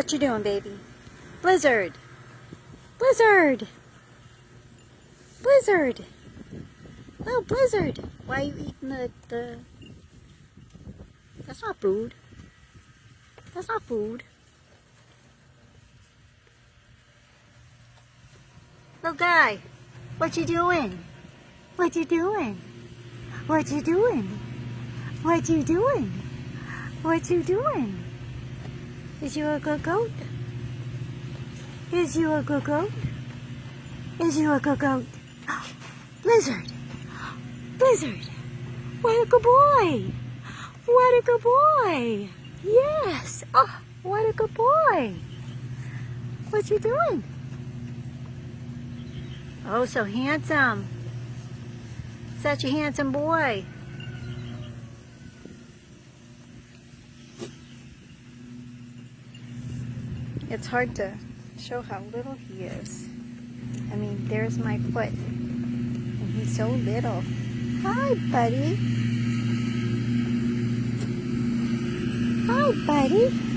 What you doing, baby? Blizzard! Blizzard! Blizzard! Oh, Blizzard! Why are you eating the... That's not food. That's not food. Little guy, what you doing? What you doing? What you doing? What you doing? What you doing? Is you a good goat? Is you a good goat? Is you a good goat? Blizzard! Blizzard! What a good boy! What a good boy! Yes! Oh, what a good boy! What you doing? Oh, so handsome. Such a handsome boy. It's hard to show how little he is. I mean, there's my foot. And he's so little. Hi, buddy. Hi, buddy.